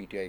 PTI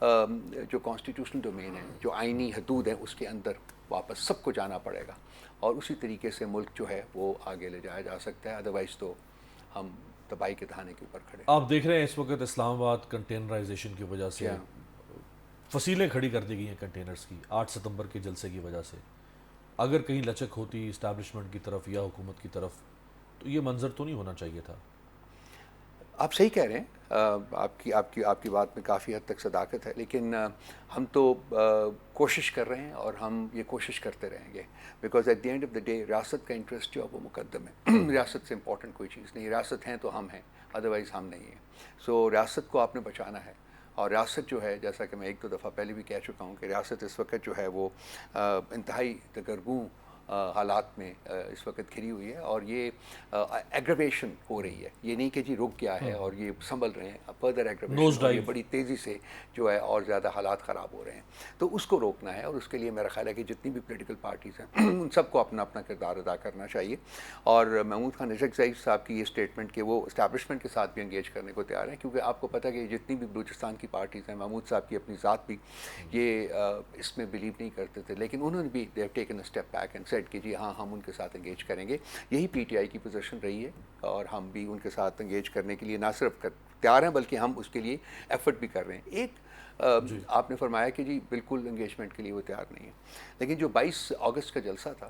جو constitutional domain ہے، جو آئینی حدود ہیں، اس کے اندر واپس سب کو جانا پڑے گا، اور اسی طریقے سے ملک جو ہے وہ آگے لے جایا جا سکتا ہے. ادروائز تو ہم تباہی کے دہانے کے اوپر کھڑے. آپ دیکھ رہے ہیں اس وقت اسلام آباد کنٹینرائزیشن کی وجہ سے فصیلیں کھڑی کر دی گئی ہیں کنٹینرز کی 8 ستمبر کے جلسے کی وجہ سے. اگر کہیں لچک ہوتی اسٹیبلشمنٹ کی طرف یا حکومت کی طرف تو یہ منظر تو نہیں ہونا چاہیے تھا. آپ صحیح کہہ رہے ہیں، آپ کی بات میں کافی حد تک صداقت ہے، لیکن ہم تو کوشش کر رہے ہیں اور ہم یہ کوشش کرتے رہیں گے، because at the end of the day ریاست کا انٹرسٹ جو ہے وہ مقدم ہے. ریاست سے امپورٹنٹ کوئی چیز نہیں، ریاست ہیں تو ہم ہیں، ادروائز ہم نہیں ہیں. سو ریاست کو آپ نے بچانا ہے، اور ریاست جو ہے، جیسا کہ میں ایک دو دفعہ پہلے بھی کہہ چکا ہوں کہ ریاست اس وقت جو ہے وہ انتہائی دگرگوں حالات میں اس وقت گھری ہوئی ہے، اور یہ ایگریویشن ہو رہی ہے. یہ نہیں کہ جی رک گیا ہے اور یہ سنبھل رہے ہیں، فردر ایگریویشن، اور یہ بڑی تیزی سے جو ہے اور زیادہ حالات خراب ہو رہے ہیں. تو اس کو روکنا ہے، اور اس کے لیے میرا خیال ہے کہ جتنی بھی پولیٹیکل پارٹیز ہیں ان سب کو اپنا اپنا کردار ادا کرنا چاہیے. اور محمود خان نجک ضعیف صاحب کی یہ اسٹیٹمنٹ کہ وہ اسٹیبلشمنٹ کے ساتھ بھی انگیج کرنے کو تیار ہیں، کیونکہ آپ کو پتہ ہے کہ جتنی بھی بلوچستان کی پارٹیز ہیں، محمود صاحب کی اپنی ذات بھی یہ اس میں بلیو نہیں کرتے تھے، لیکن انہوں نے بھی they have taken a step back and said کہ جی ہاں ہم ان کے ساتھ انگیج کریں گے. یہی پی ٹی آئی کی پوزیشن رہی ہے، اور ہم بھی ان کے ساتھ انگیج کرنے کے لیے نہ صرف تیار ہیں بلکہ ہم اس کے لیے ایفرٹ بھی کر رہے ہیں. ایک آپ نے فرمایا کہ جی بالکل انگیجمنٹ کے لیے وہ تیار نہیں ہے، لیکن جو 22 اگست کا جلسہ تھا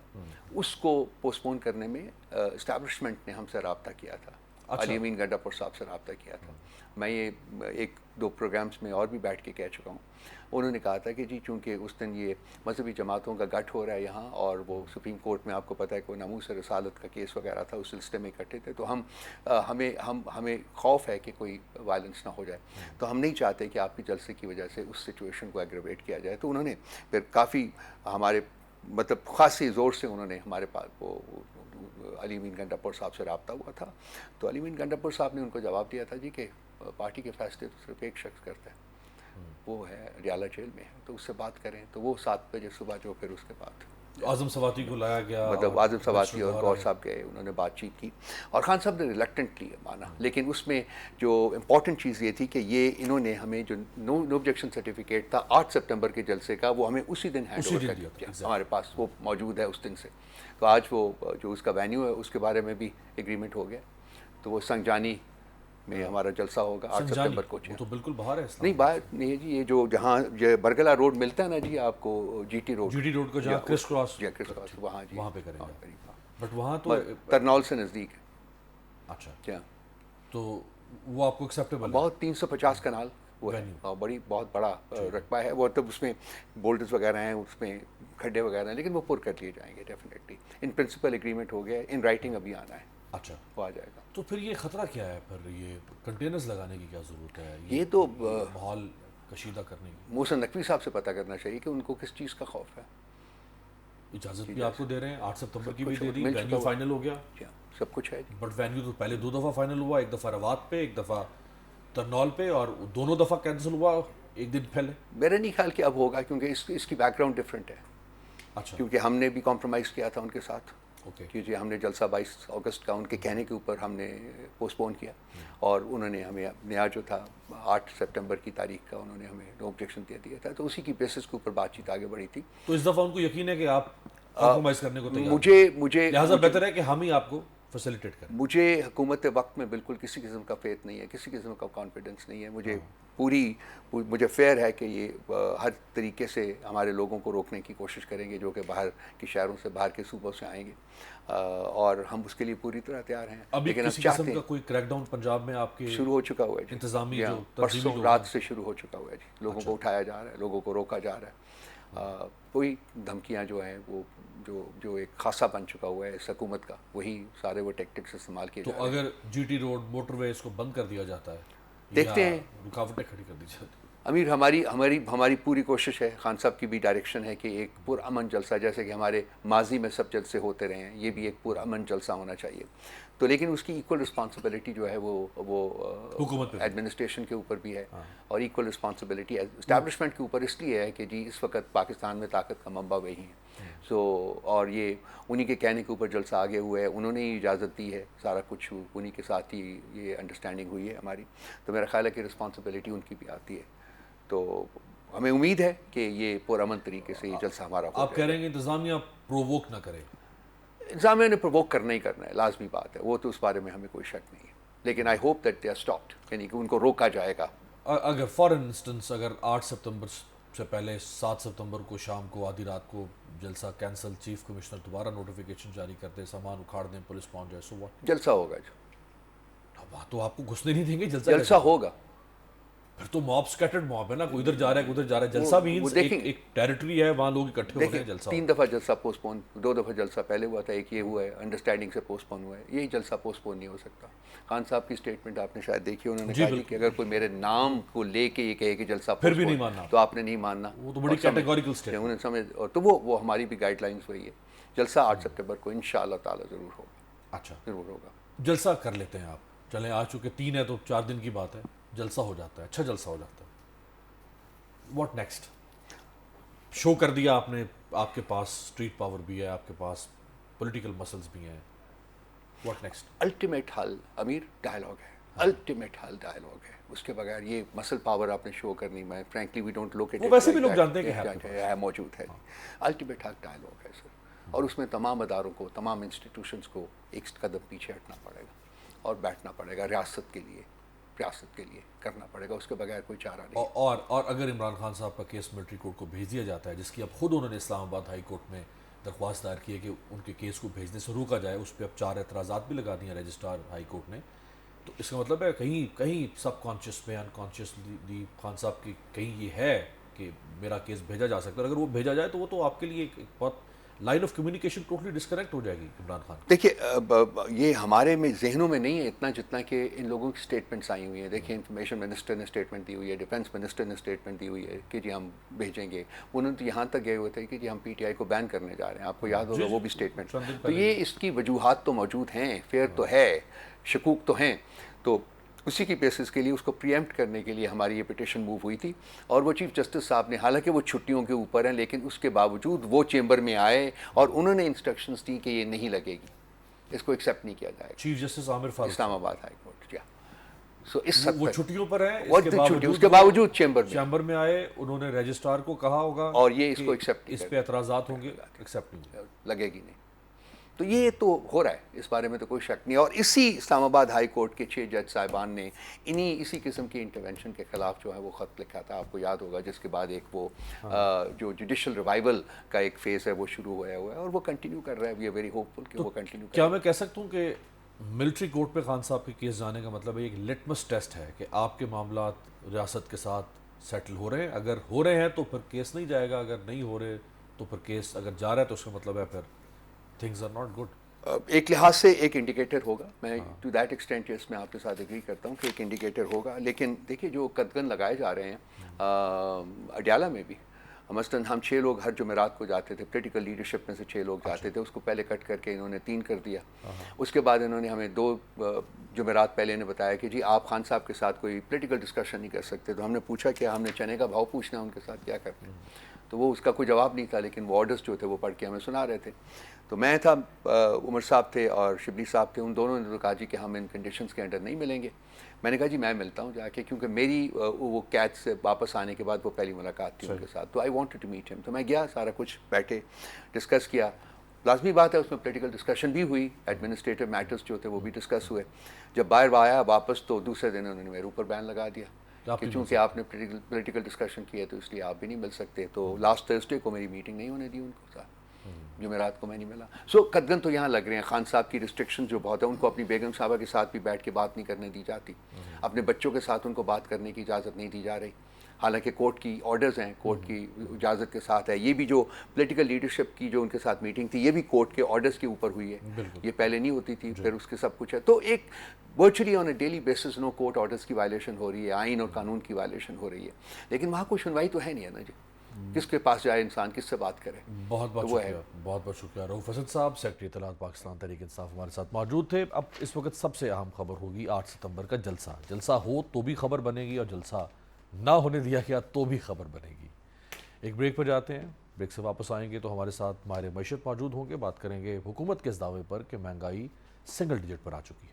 اس کو پوسٹ پون کرنے میں اسٹیبلشمنٹ نے ہم سے رابطہ کیا تھا. علی امین گنڈا پور صاحب سے رابطہ کیا تھا. میں یہ ایک دو پروگرامز میں اور بھی بیٹھ کے کہہ چکا ہوں. انہوں نے کہا تھا کہ جی چونکہ اس دن یہ مذہبی جماعتوں کا گٹھ ہو رہا ہے یہاں، اور وہ سپریم کورٹ میں آپ کو پتہ ہے کہ ناموس رسالت کا کیس وغیرہ تھا، اس سلسلے میں اکٹھے تھے، تو ہمیں خوف ہے کہ کوئی وائلنس نہ ہو جائے، تو ہم نہیں چاہتے کہ آپ کی جلسے کی وجہ سے اس سچویشن کو ایگریویٹ کیا جائے. تو انہوں نے پھر کافی ہمارے مطلب خاصی زور سے انہوں نے ہمارے پاس وہ علی امین گنڈا پور صاحب سے رابطہ ہوا تھا. تو علی امین گنڈا پور صاحب نے ان کو جواب دیا تھا جی کہ پارٹی کے فیصلے تو صرف ایک شخص کرتا ہے، وہ ہے ریالہ جیل میں ہے، تو اس سے بات کریں. تو وہ 7 بجے صبح جو پھر اس کے بعد اعظم سواتی کو لایا گیا، مطلب اعظم سواتی اور گور صاحب گئے، انہوں نے بات چیت کی، اور خان صاحب نے ریلیکٹنٹلی مانا. لیکن اس میں جو امپورٹنٹ چیز یہ تھی کہ یہ انہوں نے ہمیں جو نو آبجیکشن سرٹیفکیٹ تھا 8 سپٹمبر کے جلسے کا، وہ ہمیں اسی دن ہینڈ اوور کر دیا. ہمارے پاس وہ موجود ہے اس دن سے. تو آج وہ جو اس کا وینیو ہے اس کے بارے میں بھی ایگریمنٹ ہو گیا. تو وہ سنگجانی میں ہمارا جلسہ ہوگا 8 سپٹمبر کو. تو بالکل باہر ہے نہیں باہر نہیں ہے جی، یہ جو جہاں یہ برگلا روڈ ملتا ہے نا جی آپ کو، جی ٹی روڈ کو جہاں کرس کراس وہاں جی وہاں پہ کریں گے. بٹ وہاں تو ترنول سے نزدیک ہے. اچھا، کیا تو وہ آپ کو ایکسیپٹیبل ہے؟ بہت 350 کنال وہ ہے، بڑی بہت بڑا رقبہ ہے وہ. تب اس میں بولڈرز وغیرہ ہیں، اس میں کھڈے وغیرہ ہیں، لیکن وہ پر کر لیے جائیں گے ڈیفینیٹلی. ان پرنسپل ایگریمنٹ ہو گیا ہے، ان رائٹنگ ابھی آنا ہے. اچھا، وہ آ جائے گا. تو پھر یہ خطرہ کیا ہے؟ پھر یہ کنٹینرز لگانے کی کیا ضرورت ہے؟ یہ تو ماحول کشیدہ کرنے کی محسن نقوی صاحب سے پتہ کرنا چاہیے کہ ان کو کس چیز کا خوف ہے. اجازت بھی آپ کو دے رہے ہیں، 8 ستمبر کی بھی دے دی، وینیو فائنل ہو گیا، سب کچھ ہے. بٹ وینیو تو پہلے 2 دفعہ فائنل ہوا، ایک دفعہ روات پہ، ایک دفعہ ترنول پہ، اور دونوں دفعہ کینسل ہوا ایک دن پہلے. میرا نہیں خیال کہ اب ہوگا، کیونکہ اس کی بیک گراؤنڈ ڈفرینٹ ہے. اچھا، کیونکہ ہم نے بھی کمپرومائز کیا تھا ان کے ساتھ، اوکے، کہ جی ہم نے جلسہ 22 اگست کا ان کے کہنے کے اوپر ہم نے پوسٹ پون کیا، اور انہوں نے ہمیں نیا جو تھا 8 سپٹمبر کی تاریخ کا انہوں نے ہمیں نو آبجیکشن دیا تھا. تو اسی کی بیسس کے اوپر بات چیت آگے بڑھی تھی. تو اس دفعہ ان کو یقین ہے کہ آپ کمپرومائز کرنے کو تیار مجھے لہٰذا بہتر ہے کہ ہم ہی آپ کو فیسیلیٹیٹ کریں. مجھے حکومت وقت میں بالکل کسی قسم کا فیتھ نہیں ہے، کسی قسم کا کانفیڈنس نہیں ہے. مجھے فیئر ہے کہ یہ ہر طریقے سے ہمارے لوگوں کو روکنے کی کوشش کریں گے جو کہ باہر کے شہروں سے، باہر کے صوبوں سے آئیں گے، اور ہم اس کے لیے پوری طرح تیار ہیں. ابھی لیکن کسی قسم کا کوئی کریک ڈاؤن پنجاب میں آپ کے شروع ہو چکا ہوا ہے جی، انتظامی جو پرسوں رات سے شروع ہو چکا ہوا ہے جی. لوگوں کو اٹھایا جا رہا ہے، لوگوں کو روکا جا رہا ہے. کوئی دھمکیاں جو ہیں وہ جو ایک خاصہ بن چکا ہوا ہے اس حکومت کا، وہی سارے وہ ٹیکٹکس استعمال کیے جا رہے ہیں. تو اگر جی ٹی روڈ موٹر وے اس کو بند کر دیا جاتا ہے، دیکھتے ہیں، رکاوٹیں کھڑی کر دی جاتی ہیں. امیر ہماری پوری کوشش ہے، خان صاحب کی بھی ڈائریکشن ہے کہ ایک پرامن جلسہ، جیسے کہ ہمارے ماضی میں سب جلسے ہوتے رہے ہیں، یہ بھی ایک پرامن جلسہ ہونا چاہیے. تو لیکن اس کی ایکول رسپانسبلٹی جو ہے وہ حکومت ایڈمنسٹریشن کے اوپر بھی ہے، اور ایکول رسپانسبلٹی اسٹیبلشمنٹ کے اوپر اس لیے ہے کہ جی اس وقت پاکستان میں طاقت کا منبع وہی ہے. اور یہ انہی کے کہنے کے اوپر جلسہ آگے ہوا ہے، انہوں نے ہی اجازت دی ہے، سارا کچھ انہی کے ساتھ ہی یہ انڈرسٹینڈنگ ہوئی ہے ہماری. تو میرا خیال ہے کہ رسپانسبلٹی ان کی بھی آتی ہے. تو ہمیں امید ہے کہ یہ پرامن طریقے سے یہ جلسہ ہمارا ہو آپ کہہ رہے ہیں کہ انتظامیہ پرووک نہ کرے. انتظامیہ نے پرووک کرنا ہی کرنا ہے, لازمی بات ہے, وہ تو اس بارے میں ہمیں کوئی شک نہیں ہے, لیکن I hope that they are stopped, یعنی کہ ان کو روکا جائے گا. اگر فار انسٹنس اگر 8 ستمبر سے پہلے 7 ستمبر کو شام کو آدھی رات کو جلسہ کینسل, چیف کمشنر دوبارہ نوٹیفیکیشن جاری کر دے, سامان اکھاڑ دیں, پولیس پہنچ جائے, سو واٹ؟ جلسہ ہوگا جو تو آپ کو گھسنے نہیں دیں گے جلسہ جلسہ کیسے ہوگا؟ ہوگا. پھر تو موب سکیٹرڈ موب ہے نا, کوئی ادھر جا رہا ہے کوئی ادھر جا رہا ہے. جلسہ وہ مینس دیکھیں ایک ٹیریٹری ہے, وہاں لوگ اکٹھے ہو رہے دیکھیں ہیں, جلسہ 3 دفعہ جلسہ پوسٹ پون, 2 دفعہ جلسہ پہلے ہوا تھا, ایک یہ ہوا ہے انڈرسٹینڈنگ سے پوسٹ پون ہوا ہے, یہی جلسہ پوسٹ پون نہیں ہو سکتا. خان صاحب کی اسٹیٹمنٹ آپ نے شاید دیکھی, انہوں نے کہا جی کہ اگر کوئی میرے نام کو لے کے یہ کہے کہ جلسہ پھر پوسٹ بھی نہیں پون, ماننا, تو آپ نے نہیں ماننا. وہ تو بڑی کیٹیگوریکل اسٹیٹمنٹ. انہیں سمجھ, اور تو وہ ہماری بھی گائیڈ لائنس وہی ہے. جلسہ 8 ستمبر کو انشاءاللہ تعالی ضرور ہوگا. اچھا ضرور ہوگا. جلسہ کر لیتے ہیں آپ, چلیں آج چونکہ 3 ہے تو 4 دن کی بات ہے, جلسہ ہو جاتا ہے, اچھا جلسہ ہو جاتا ہے. What next? شو کر دیا آپ نے, آپ کے پاس اسٹریٹ پاور بھی ہے, آپ کے پاس پولیٹیکل مسلز بھی ہیں, واٹ نیکسٹ؟ الٹیمیٹ حل امیر ڈائلاگ ہے, الٹیمیٹ حل ڈائلاگ ہے. اس کے بغیر یہ مسل پاور آپ نے شو کرنی, میں فرینکلی وی ڈونٹ لوک وہ ویسے بھی لوگ جانتے ہیں کہ ہے موجود ہے. الٹیمیٹ حل ڈائلاگ ہے سر, اور اس میں تمام اداروں کو, تمام انسٹیٹیوشنس کو ایک قدم پیچھے ہٹنا پڑے گا اور بیٹھنا پڑے گا, ریاست کے لیے کرنا پڑے گا, اس کے بغیر کوئی چارہ نہیں. اور اگر عمران خان صاحب کا کیس ملٹری کورٹ کو بھیج دیا جاتا ہے, جس کی اب خود انہوں نے اسلام آباد ہائی کورٹ میں درخواست دائر کی ہے کہ ان کے کیس کو بھیجنے سے روکا جائے, اس پہ اب 4 اعتراضات بھی لگا دیے ہیں رجسٹرار ہائی کورٹ نے, تو اس کا مطلب ہے کہیں سب کانشیس میں انکانشیسلی خان صاحب کی کہیں یہ ہے کہ میرا کیس بھیجا جا سکتا ہے, اور اگر وہ بھیجا جائے تو وہ تو آپ کے لیے ایک بہت line of communication totally disconnect ہو جائے گی عمران خان. دیکھیے یہ ہمارے میں ذہنوں میں نہیں ہے اتنا جتنا کہ ان لوگوں کی اسٹیٹمنٹس آئی ہوئی ہیں. دیکھیں انفارمیشن منسٹر نے اسٹیٹمنٹ دی ہوئی ہے, ڈیفینس منسٹر نے اسٹیٹمنٹ دی ہوئی ہے کہ جی ہم بھیجیں گے. انہوں نے تو یہاں تک گئے ہوئے تھے کہ جی ہم پی ٹی آئی کو بین کرنے جا رہے ہیں, آپ کو یاد ہوگا وہ بھی اسٹیٹمنٹ. تو یہ اس کی وجوہات تو موجود ہیں, فیئر تو ہے, شکوک تو ہیں, تو اسی کی بیسس کے لیے اس کو پریمپٹ کرنے کے لیے ہماری یہ پٹیشن موو ہوئی تھی. اور وہ چیف جسٹس صاحب نے, حالانکہ وہ چھٹیوں کے اوپر ہیں, لیکن اس کے باوجود وہ چیمبر میں آئے اور انہوں نے انسٹرکشنز دی کہ یہ نہیں لگے گی, اس کو ایکسیپٹ نہیں کیا جائے گا. چیف جسٹس عامر فاروق اسلام آباد ہائی کورٹ, سو اس وہ چھٹیوں پر ہیں, اس کے باوجود چیمبر میں آئے, انہوں نے رجسٹرار کو کہا ہوگا اور یہ اس کو ایکسیپٹ, اس پہ اعتراضات ہوں گے, ایکسیپٹ نہیں لگے گی نہیں. تو یہ تو ہو رہا ہے, اس بارے میں تو کوئی شک نہیں. اور اسی اسلام آباد ہائی کورٹ کے 6 جج صاحبان نے اسی قسم کی انٹرونشن کے خلاف جو ہے وہ خط لکھا تھا, آپ کو یاد ہوگا, جس کے بعد ایک وہ جو جوڈیشل ریوائول کا ایک فیز ہے وہ شروع ہوا ہے اور وہ کنٹینیو کر رہا ہے. وی آر ویری ہوپ فل کہ وہ کنٹینیو کر. کیا میں کہہ سکتا ہوں کہ ملٹری کورٹ پہ خان صاحب کے کیس جانے کا مطلب ایک لٹمس ٹیسٹ ہے کہ آپ کے معاملات ریاست کے ساتھ سیٹل ہو رہے ہیں؟ اگر ہو رہے ہیں تو پھر کیس نہیں جائے گا, اگر نہیں ہو رہے تو پھر کیس اگر جا رہا ہے تو اس کا مطلب ہے پھر تھنگز آر ناٹ گڈ. ایک لحاظ سے ایک انڈیکیٹر ہوگا, میں ٹو دیٹ ایکسٹینٹ اس میں آپ کے ساتھ ایگری کرتا ہوں کہ ایک انڈیکیٹر ہوگا. لیکن دیکھیے جو قدغن لگائے جا رہے ہیں اڈیالہ میں بھی, مثلاً ہم 6 لوگ ہر جمعرات کو جاتے تھے, پولیٹیکل لیڈرشپ میں سے 6 لوگ جاتے تھے, اس کو پہلے کٹ کر کے انہوں نے 3 کر دیا. اس کے بعد انہوں نے ہمیں 2 جمعرات پہلے نے بتایا کہ جی آپ خان صاحب کے ساتھ کوئی پولیٹیکل ڈسکشن نہیں کر سکتے. تو ہم نے پوچھا کہ ہم نے چنے کا بھاؤ پوچھنا ہے ان کے ساتھ, کیا کرتے ہیں؟ تو وہ اس کا کوئی جواب نہیں تھا, لیکن وہ آرڈرز جو تھے وہ پڑھ کے ہمیں سنا رہے تھے. تو میں تھا, عمر صاحب تھے اور شبلی صاحب تھے, ان دونوں نے تو کہا جی کہ ہم ان کنڈیشنز کے انڈر نہیں ملیں گے. میں نے کہا جی میں ملتا ہوں جا کے, کیونکہ میری وہ قید سے واپس آنے کے بعد وہ پہلی ملاقات تھی ان کے ساتھ, تو آئی وانٹڈ ٹو میٹ ہم. تو میں گیا, سارا کچھ بیٹھے ڈسکس کیا. لازمی بات ہے اس میں پولیٹیکل ڈسکشن بھی ہوئی, ایڈمنسٹریٹو میٹرز جو تھے وہ بھی ڈسکس ہوئے. جب باہر آیا واپس تو دوسرے دن انہوں نے میرے اوپر بین لگا دیا کہ چونکہ آپ نے پولیٹیکل ڈسکشن کیا ہے تو اس لیے آپ بھی نہیں مل سکتے. تو لاسٹ تھرسڈے کو میری میٹنگ نہیں ہونے دی ان کو ساتھ, جمعرات کو میں نہیں ملا. سو قدغن تو یہاں لگ رہے ہیں. خان صاحب کی ریسٹرکشن جو بہت ہے, ان کو اپنی بیگم صاحبہ کے ساتھ بھی بیٹھ کے بات نہیں کرنے دی جاتی, اپنے بچوں کے ساتھ ان کو بات کرنے کی اجازت نہیں دی جا رہی, حالانکہ کورٹ کی آرڈرز ہیں, کورٹ کی اجازت کے ساتھ ہے. یہ بھی جو پولیٹیکل لیڈرشپ کی جو ان کے ساتھ میٹنگ تھی, یہ بھی کورٹ کے آرڈرز کے اوپر ہوئی ہے, یہ پہلے نہیں ہوتی تھی. پھر اس کے سب کچھ ہے, تو ایک virtually on a daily basis no court orders کی وائلیشن ہو رہی ہے, آئین اور قانون کی وائلیشن ہو رہی ہے. لیکن وہاں کوئی سنوائی تو ہے نہیں ہے نا جی, کس کے پاس جائے انسان, کس سے بات کرے. بہت بہت شکریہ, بہت بہت شکریہ. رؤف اسد صاحب, سیکرٹری اطلاعات پاکستان تحریک انصاف, ہمارے ساتھ موجود تھے. اب اس وقت سب سے اہم خبر ہوگی 8 ستمبر کا جلسہ ہو تو بھی خبر بنے گی, اور جلسہ نہ ہونے دیا گیا تو بھی خبر بنے گی. ایک بریک پر جاتے ہیں, بریک سے واپس آئیں گے تو ہمارے ساتھ ماہر معیشت موجود ہوں گے. بات کریں گے حکومت کے اس دعوے پر کہ مہنگائی سنگل ڈیجٹ پر آ چکی ہے.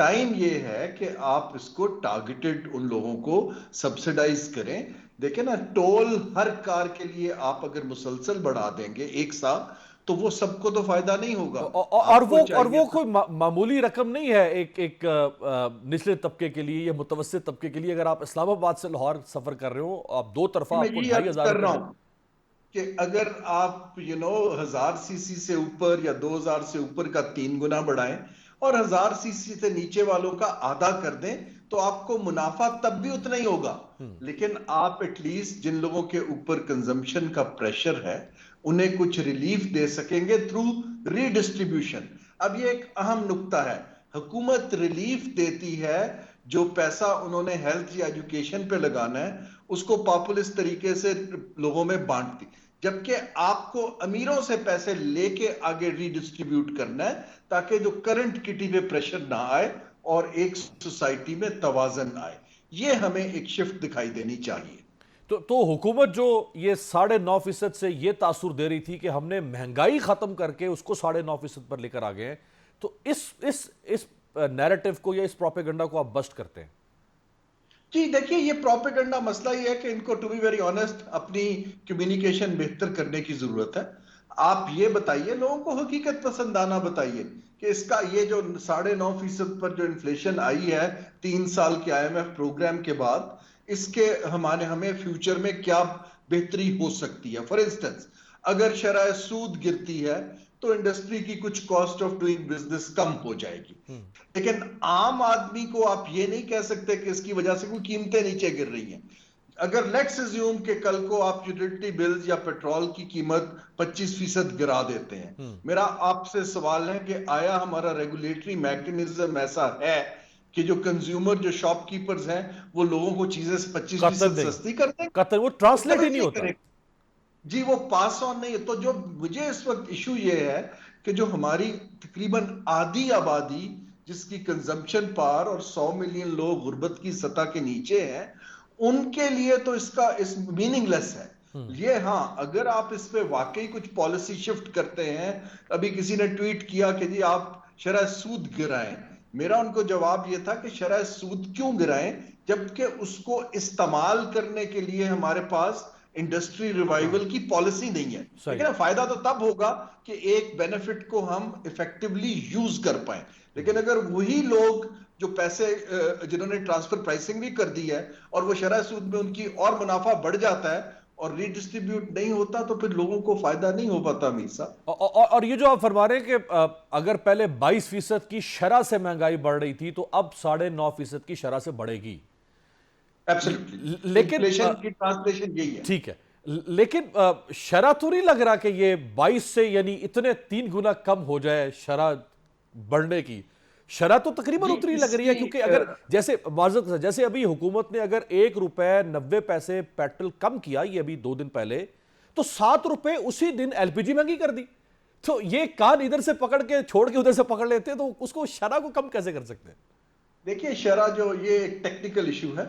ٹائم یہ ہے کہ آپ اس کو ٹارگیٹڈ ان لوگوں کو سبسیڈائز کریں. دیکھیں نا, ٹول ہر کار کے لیے آپ اگر مسلسل بڑھا دیں گے ایک ساتھ تو وہ سب کو تو فائدہ نہیں ہوگا. اور وہ کوئی معمولی رقم نہیں ہے ایک نچلے طبقے کے لیے یا متوسط طبقے کے لیے. اگر آپ اسلام آباد سے لاہور سفر کر رہے ہو, آپ دو طرفہ آپ کو 2500 کر رہا ہوں کہ اگر آپ 1000 سی سی سے اوپر یا 2000 سے اوپر کا 3 گنا بڑھائیں اور 1000 سی سی سے نیچے والوں کا آدھا کر دیں تو آپ کو منافع تب بھی اتنا ہی ہوگا. لیکن آپ ایٹ لیسٹ جن لوگوں کے اوپر کنزمپشن کا پریشر ہے انہیں کچھ ریلیف دے سکیں گے تھرو ری ڈسٹریبیوشن. اب یہ ایک اہم نکتہ ہے, حکومت ریلیف دیتی ہے جو پیسہ انہوں نے ہیلتھ یا ایجوکیشن پہ لگانا ہے اس کو پاپولسٹ طریقے سے لوگوں میں بانٹتی, جبکہ آپ کو امیروں سے پیسے لے کے آگے ری ڈسٹریبیوٹ کرنا ہے تاکہ جو کرنٹ کٹی پہ پریشر نہ آئے اور ایک سوسائٹی میں توازن آئے. یہ ہمیں ایک شفٹ دکھائی دینی چاہیے. تو حکومت جو یہ 9.5% سے یہ تاثر دے رہی تھی کہ ہم نے مہنگائی ختم کر کے اس کو 9.5% پر لے کر آ گئے ہیں, تو اس نیریٹو کو یا اس پروپیگنڈا کو آپ بسٹ کرتے ہیں؟ جی دیکھیے, یہ پروپیگنڈا مسئلہ یہ ہے کہ ان کو ٹو بی ویری آنیسٹ اپنی کمیونیکیشن بہتر کرنے کی ضرورت ہے. آپ یہ بتائیے, لوگوں کو حقیقت پسندانہ بتائیے کہ اس کا یہ جو 9.5% پر جو انفلیشن آئی ہے 3 سال کے IMF پروگرام کے بعد, اس کے ہمیں فیوچر میں کیا بہتری ہو سکتی ہے. فار انسٹنس اگر شرح سود گرتی ہے تو انڈسٹری کی کچھ کاسٹ آف ڈوئنگ بزنس کم ہو جائے گی, لیکن عام آدمی کو آپ یہ نہیں کہہ سکتے کہ اس کی وجہ سے کوئی قیمتیں نیچے گر رہی ہیں. اگر لیٹس اسیوم کہ کل کو آپ یوٹیلٹی بلز یا پیٹرول کی قیمت 25% گرا دیتے ہیں, میرا آپ سے سوال ہے کہ آیا ہمارا ریگولیٹری میکنزم ایسا ہے کہ جو کنزیومر جو شاپ کیپرز ہیں وہ لوگوں کو چیزیں 25% سستی کر دیں؟ قطر وہ ٹرانسلیٹ ہی نہیں ہوتا. جی وہ پاس آن نہیں. تو جو مجھے اس وقت ایشو یہ ہے کہ جو ہماری تقریباً آدھی آبادی جس کی کنزمپشن پار اور 100 ملین لوگ غربت کی سطح کے نیچے ہیں, ان کے لیے تو اس میننگ لیس ہے. یہ ہاں, اگر آپ اس پہ واقعی کچھ پالیسی شفٹ کرتے ہیں, ابھی کسی نے ٹویٹ کیا کہ جی آپ شرح سود گرائیں, میرا ان کو جواب یہ تھا کہ شرح سود کیوں گرائیں جبکہ اس کو استعمال کرنے کے لیے ہمارے پاس انڈسٹری ریوائیول کی پالیسی نہیں ہے. لیکن فائدہ تو تب ہوگا کہ ایک بینیفٹ کو ہم ایفیکٹولی یوز کر پائیں. لیکن اگر وہی لوگ جو پیسے جنہوں نے ٹرانسفر پرائسنگ بھی کر دی ہے اور وہ شرح سود میں ان کی اور منافع بڑھ جاتا ہے اور ری ڈسٹریبیوٹ نہیں ہوتا تو پھر لوگوں کو فائدہ نہیں ہو پاتا. امیر صاحب, اور یہ جو آپ فرما رہے ہیں کہ اگر پہلے 22% کی شرح سے مہنگائی بڑھ رہی تھی تو اب 9.5% کی شرح سے بڑھے گی. لیکن انفلیشن کی ٹرانسلیشن یہی ہے. ٹھیک ہے, لیکن شرح تو نہیں لگ رہا کہ یہ 22 سے یعنی اتنے 3 گنا کم ہو جائے شرح بڑھنے کی. شرح تو تقریباً اتنی لگ رہی ہے کیونکہ اگر جیسے ابھی حکومت نے اگر 1 روپے 90 پیسے پیٹرول کم کیا, یہ ابھی 2 دن پہلے, تو 7 روپے اسی دن LPG مہنگی کر دی. تو یہ کان ادھر سے پکڑ کے چھوڑ کے ادھر سے پکڑ لیتے ہیں, تو اس کو شرح کو کم کیسے کر سکتے ہیں؟ دیکھیے شرح جو یہ ایک ٹیکنیکل ایشو ہے.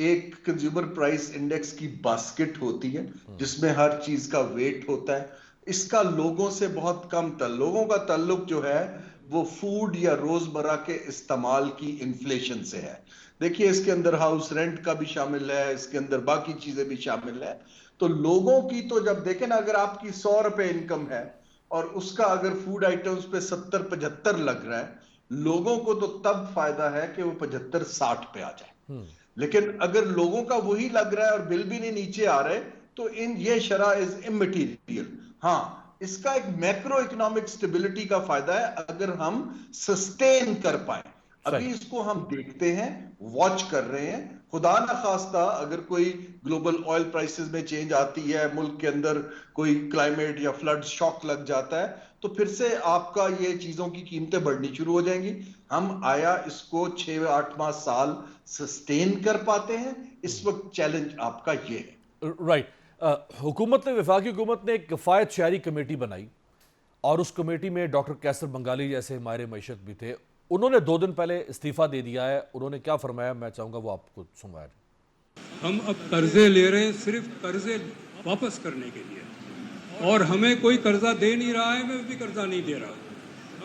ایک کنزیومر پرائس انڈیکس کی باسکٹ ہوتی ہے جس میں ہر چیز کا ویٹ ہوتا ہے. اس کا لوگوں سے بہت کم لوگوں کا تعلق جو ہے وہ فوڈ یا روزمرہ کے استعمال کی انفلیشن سے ہے. دیکھیے اس کے اندر ہاؤس رینٹ کا بھی شامل ہے, اس کے اندر باقی چیزیں بھی شامل ہیں. تو لوگوں کی تو جب دیکھیں نا, اگر آپ کی 100 روپے انکم ہے اور اس کا اگر فوڈ آئٹمز پہ 70-75 لگ رہا ہے, لوگوں کو تو تب فائدہ ہے کہ وہ 75-60 پہ آ جائے. لیکن اگر لوگوں کا وہی لگ رہا ہے اور بل بھی نہیں نیچے آ رہے تو یہ شرح از امٹیریل. ہاں, اس کا ایک میکرو اکنامک سٹیبلٹی کا فائدہ ہے اگر ہم سسٹین کر پائیں. ابھی اس کو ہم دیکھتے ہیں, واچ کر رہے ہیں. خدا نہ خواستہ اگر کوئی گلوبل آئل پرائسز میں چینج آتی ہے, ملک کے اندر کوئی کلائمیٹ یا فلڈ شاک لگ جاتا ہے, تو پھر سے آپ کا یہ چیزوں کی قیمتیں بڑھنی شروع ہو جائیں گی. ہم آیا اس کو 6-8 ماہ سال سسٹین کر پاتے ہیں؟ اس وقت چیلنج آپ کا یہ ہے. رائٹ. وفاقی حکومت نے ایک کفایت شعری کمیٹی بنائی اور اس کمیٹی میں ڈاکٹر کیسر بنگالی جیسے ماہر معیشت بھی تھے. انہوں نے 2 دن پہلے استعفیٰ دے دیا ہے. انہوں نے کیا فرمایا, میں چاہوں گا وہ آپ کو سنوایا جائے. ہم اب قرضے لے رہے ہیں صرف قرضے واپس کرنے کے لیے, اور ہمیں کوئی قرضہ دے نہیں رہا ہے, میں بھی قرضہ نہیں دے رہا.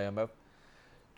IMF,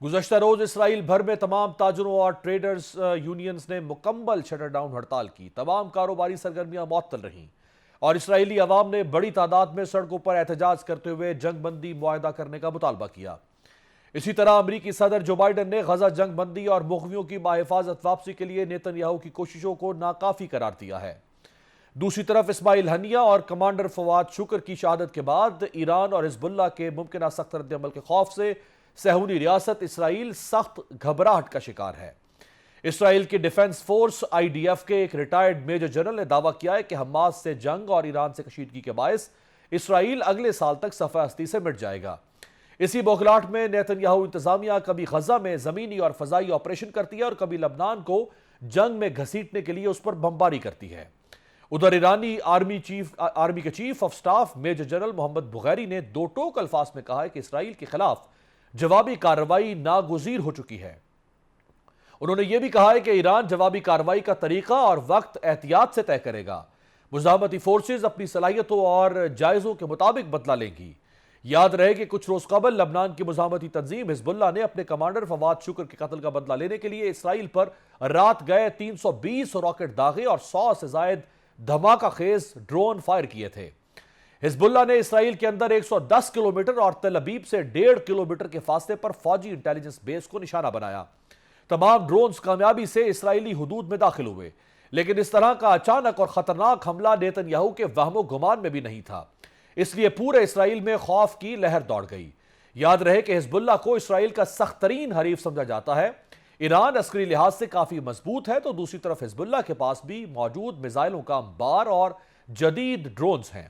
گزشتہ روز اسرائیل بھر میں تمام تاجروں اور ٹریڈرز یونینز نے مکمل شٹر ڈاؤن ہڑتال کی. تمام کاروباری سرگرمیاں معطل رہیں اور اسرائیلی عوام نے بڑی تعداد میں سڑکوں پر احتجاج کرتے ہوئے جنگ بندی معاہدہ کرنے کا مطالبہ کیا. اسی طرح امریکی صدر جو بائیڈن نے غزہ جنگ بندی اور مغویوں کی باحفاظت واپسی کے لیے نیتن یاہو کی کوششوں کو ناکافی قرار دیا ہے. دوسری طرف اسماعیل ہنیہ اور کمانڈر فواد شکر کی شہادت کے بعد ایران اور حزب اللہ کے ممکنہ سخت رد عمل کے خوف سے صہیونی ریاست اسرائیل سخت گھبراہٹ کا شکار ہے. اسرائیل کی ڈیفنس فورس IDF کے ایک ریٹائرڈ میجر جنرل نے دعویٰ کیا ہے کہ حماس سے جنگ اور ایران سے کشیدگی کے باعث اسرائیل اگلے سال تک صفحہ ہستی سے مٹ جائے گا. اسی بوکھلاہٹ میں نیتن یاہو انتظامیہ کبھی غزہ میں زمینی اور فضائی آپریشن کرتی ہے اور کبھی لبنان کو جنگ میں گھسیٹنے کے لیے اس پر بمباری کرتی ہے. ادھر ایرانی آرمی کے chief of staff major general Mohammad Bagheri نے دو ٹوک الفاظ میں کہا ہے کہ اسرائیل کے خلاف جوابی کارروائی ناگزیر ہو چکی ہے. انہوں نے یہ بھی کہا ہے کہ ایران جوابی کارروائی کا طریقہ اور وقت احتیاط سے طے کرے گا. مزاحمتی فورسز اپنی صلاحیتوں اور جائزوں کے مطابق بدلہ لیں گی. یاد رہے کہ کچھ روز قبل لبنان کی مزاحمتی تنظیم حزب اللہ نے اپنے کمانڈر فواد شکر کے قتل کا بدلہ لینے کے لیے اسرائیل پر رات گئے 320 راکٹ داغے اور 100 سے زائد دھماکہ خیز ڈرون فائر کیے تھے. حزب اللہ نے اسرائیل کے اندر 110 کلومیٹر اور تل ابیب سے 1.5 کلومیٹر کے فاصلے پر فوجی انٹیلیجنس بیس کو نشانہ بنایا. تمام ڈرونز کامیابی سے اسرائیلی حدود میں داخل ہوئے، لیکن اس طرح کا اچانک اور خطرناک حملہ نیتن یاہو کے وہم و گمان میں بھی نہیں تھا. اس لیے پورے اسرائیل میں خوف کی لہر دوڑ گئی. یاد رہے کہ حزب اللہ کو اسرائیل کا سخت ترین حریف سمجھا جاتا ہے. ایران عسکری لحاظ سے کافی مضبوط ہے تو دوسری طرف حزب اللہ کے پاس بھی موجود میزائلوں کا انبار اور جدید ڈرونز ہیں.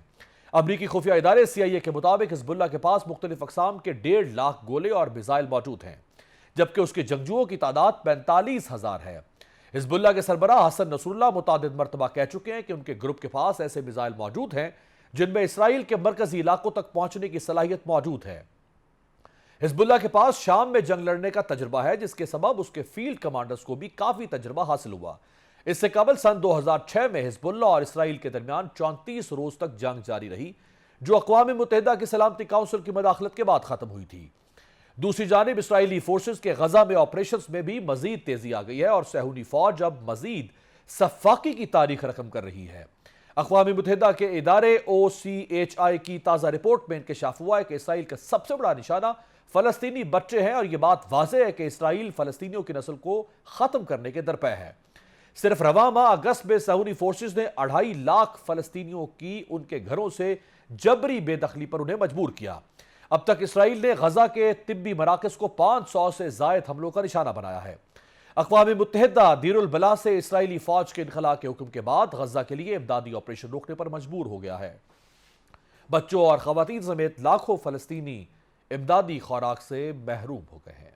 امریکی خفیہ ادارے CIA کے مطابق حزب اللہ کے پاس مختلف اقسام کے 1.5 لاکھ گولے اور میزائل موجود ہیں، جبکہ اس کے جنگجوؤں کی تعداد 45,000 ہے. حزب اللہ کے سربراہ حسن نصر اللہ متعدد مرتبہ کہہ چکے ہیں کہ ان کے گروپ کے پاس ایسے میزائل موجود ہیں جن میں اسرائیل کے مرکزی علاقوں تک پہنچنے کی صلاحیت موجود ہے. حزب اللہ کے پاس شام میں جنگ لڑنے کا تجربہ ہے، جس کے سبب اس کے فیلڈ کمانڈرز کو بھی کافی تجربہ حاصل ہوا. اس سے قبل سن 2006 میں حزب اللہ اور اسرائیل کے درمیان 34 روز تک جنگ جاری رہی، جو اقوام متحدہ کی سلامتی کونسل کی مداخلت کے بعد ختم ہوئی تھی. دوسری جانب اسرائیلی فورسز کے غزہ میں آپریشنز میں بھی مزید تیزی آ گئی ہے اور صہیونی فوج اب مزید سفاکی کی تاریخ رقم کر رہی ہے. اقوام متحدہ کے ادارے OCHI کی تازہ رپورٹ میں انکشاف ہوا ہے کہ اسرائیل کا سب سے بڑا نشانہ فلسطینی بچے ہیں اور یہ بات واضح ہے کہ اسرائیل فلسطینیوں کی نسل کو ختم کرنے کے درپے ہے. صرف رواں ماہ اگست میں صہیونی فورسز نے 2.5 لاکھ فلسطینیوں کی ان کے گھروں سے جبری بے دخلی پر انہیں مجبور کیا. اب تک اسرائیل نے غزہ کے طبی مراکز کو 500 سے زائد حملوں کا نشانہ بنایا ہے. اقوام متحدہ دیر البلا سے اسرائیلی فوج کے انخلاء کے حکم کے بعد غزہ کے لیے امدادی آپریشن روکنے پر مجبور ہو گیا ہے. بچوں اور خواتین سمیت لاکھوں فلسطینی امدادی خوراک سے محروم ہو گئے ہیں.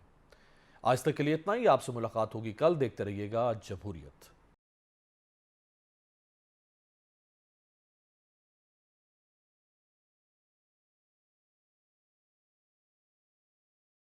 آج تک کے لیے اتنا ہی. آپ سے ملاقات ہوگی کل. دیکھتے رہیے گا جمہوریت.